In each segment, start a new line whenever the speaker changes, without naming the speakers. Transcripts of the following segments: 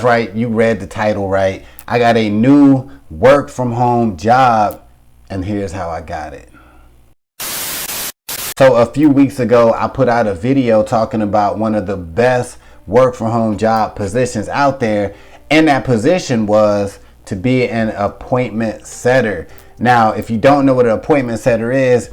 right, you read the title right. I got a new work from home job, and here's how I got it. So a few weeks ago, I put out a video talking about one of the best work from home job positions out there, and that position was to be an appointment setter. Now, if you don't know what an appointment setter is,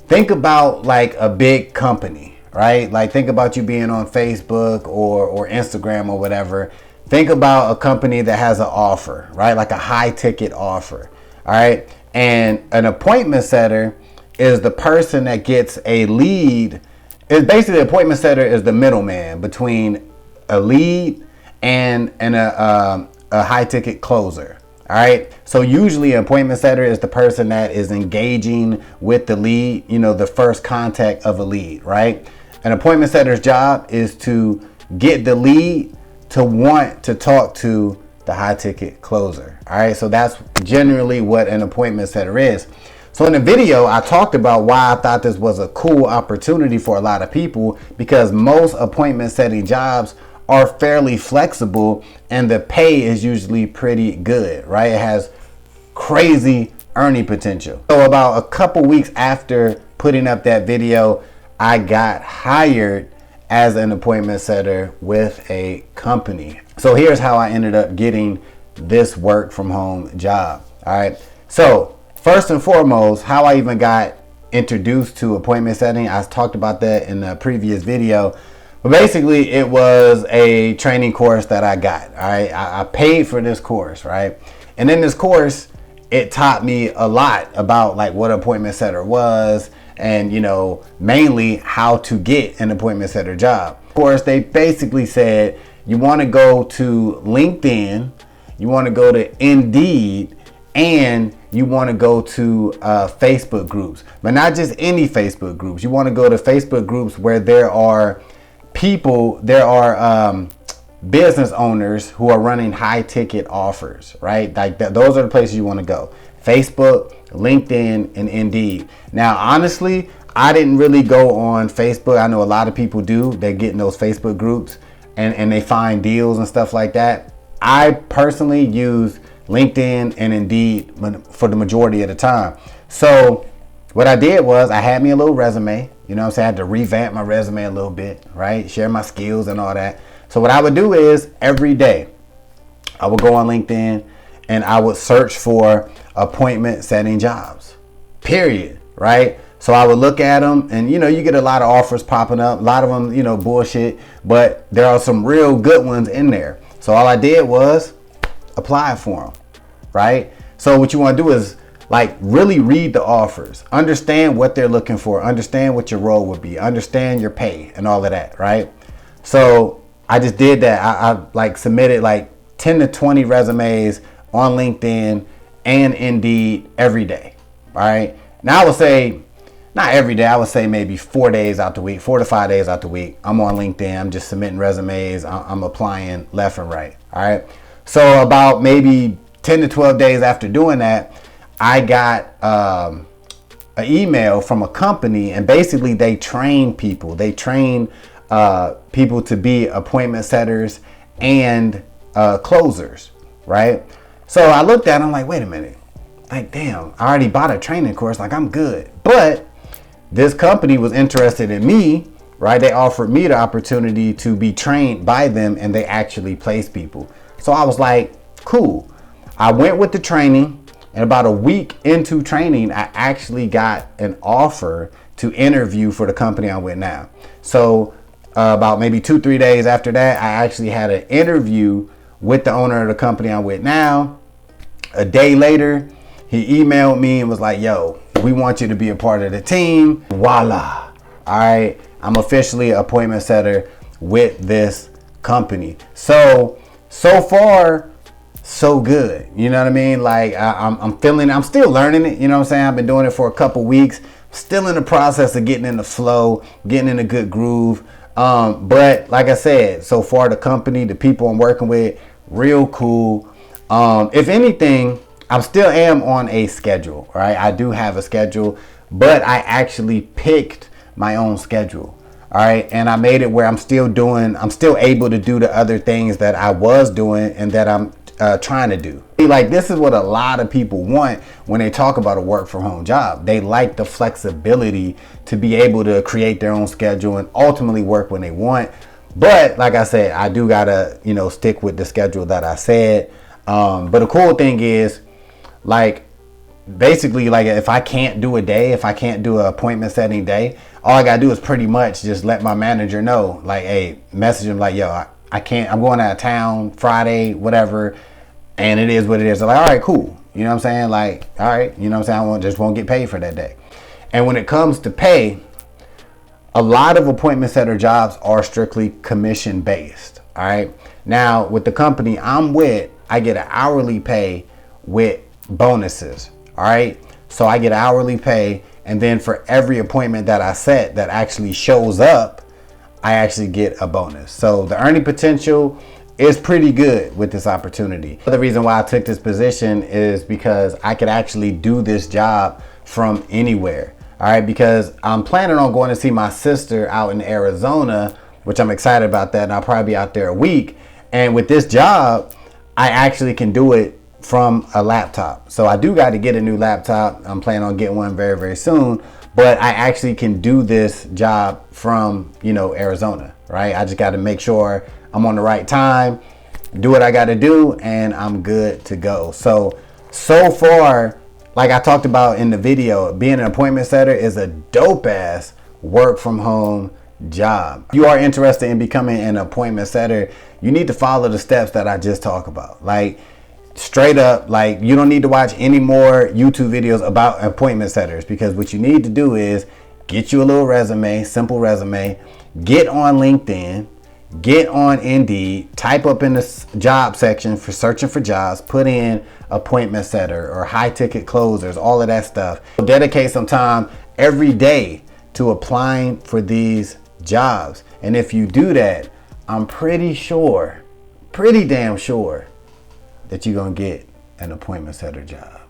think about like a big company, right? Like think about you being on Facebook or Instagram or whatever. Think about a company that has an offer, right? Like a high ticket offer, all right? And an appointment setter is the person that gets a lead. It's basically, the appointment setter is the middleman between a lead and a high ticket closer. All right. So usually an appointment setter is the person that is engaging with the lead, you know, the first contact of a lead, right? An appointment setter's job is to get the lead to want to talk to the high ticket closer. All right. So that's generally what an appointment setter is. So in the video, I talked about why I thought this was a cool opportunity for a lot of people, because most appointment setting jobs are fairly flexible and the pay is usually pretty good, right? It has crazy earning potential. So about a couple weeks after putting up that video, I got hired as an appointment setter with a company. So here's how I ended up getting this work from home job. All right. So first and foremost, how I even got introduced to appointment setting, I talked about that in the previous video. But basically, it was a training course that I got. All right, I paid for this course, right? And in this course, it taught me a lot about like what an appointment setter was, and you know, mainly how to get an appointment setter job. Of course, they basically said you want to go to LinkedIn, you want to go to Indeed, and you want to go to Facebook groups, but not just any Facebook groups. You want to go to Facebook groups where there are people, there are business owners who are running high ticket offers, right? Like those are the places you want to go. Facebook, LinkedIn, and Indeed. Now, honestly, I didn't really go on Facebook. I know a lot of people do. They get in those Facebook groups and they find deals and stuff like that. I personally use LinkedIn and Indeed for the majority of the time. So what I did was I had me a little resume. You know what I'm saying? I had to revamp my resume a little bit, right? Share my skills and all that. So what I would do is every day I would go on LinkedIn and I would search for appointment setting jobs, period, right? So I would look at them and, you know, you get a lot of offers popping up, a lot of them, you know, bullshit, but there are some real good ones in there. So all I did was apply for them, right? So what you want to do is like really read the offers, understand what they're looking for, understand what your role would be, understand your pay and all of that, right? So I just did that. I like submitted like 10 to 20 resumes on LinkedIn and Indeed every day, all right? Now I would say, not every day, I would say maybe 4 days out the week, 4 to 5 days out the week, I'm on LinkedIn, I'm just submitting resumes, I'm applying left and right, all right? So about maybe 10 to 12 days after doing that, I got an email from a company, and basically they train people. They train people to be appointment setters and closers, right? So I looked at it, I'm like, wait a minute. Like, damn, I already bought a training course. Like, I'm good. But this company was interested in me, right? They offered me the opportunity to be trained by them, and they actually place people. So I was like, cool. I went with the training. And about a week into training, I actually got an offer to interview for the company I'm with now. So about maybe 2-3 days after that, I actually had an interview with the owner of the company I'm with now. A day later, he emailed me and was like, yo, we want you to be a part of the team. Voila. All right. I'm officially an appointment setter with this company. So far, so good. You know what I mean? Like I'm still learning it. You know what I'm saying? I've been doing it for a couple weeks. Still in the process of getting in the flow, getting in a good groove. But like I said, so far the company, the people I'm working with, real cool. If anything, I still am on a schedule, right? I do have a schedule, but I actually picked my own schedule. All right. And I made it where I'm still able to do the other things that I was doing and that I'm trying to do. Like, this is what a lot of people want when they talk about a work from home job. They like the flexibility to be able to create their own schedule and ultimately work when they want. But like I said, I do gotta, stick with the schedule that I said. But the cool thing is, like, basically, like, if I can't do an appointment setting day, all I gotta do is pretty much just let my manager know, like, hey, message him like, yo, I can't, I'm going out of town Friday, whatever, and it is what it is. They're like, all right, cool. You know what I'm saying? Like, all right, you know what I'm saying? I won't get paid for that day. And when it comes to pay, a lot of appointment setter jobs are strictly commission based. All right. Now, with the company I'm with, I get an hourly pay with bonuses. All right. So I get hourly pay. And then for every appointment that I set that actually shows up, I actually get a bonus. So the earning potential is pretty good with this opportunity. The reason why I took this position is because I could actually do this job from anywhere. All right, because I'm planning on going to see my sister out in Arizona, which I'm excited about that. And I'll probably be out there a week. And with this job, I actually can do it from a laptop. So I do got to get a new laptop. I'm planning on getting one very, very soon. But I actually can do this job from, Arizona, right? I just got to make sure I'm on the right time, do what I got to do, and I'm good to go. So far, like I talked about in the video, being an appointment setter is a dope ass work from home job. If you are interested in becoming an appointment setter, you need to follow the steps that I just talked about. Like, straight up, like, you don't need to watch any more YouTube videos about appointment setters, because what you need to do is get you a little resume, simple resume, get on LinkedIn, get on Indeed, type up in the job section for searching for jobs, put in appointment setter or high ticket closers, all of that stuff. Dedicate some time every day to applying for these jobs. And if you do that, I'm pretty damn sure that you're gonna get an appointment setter job.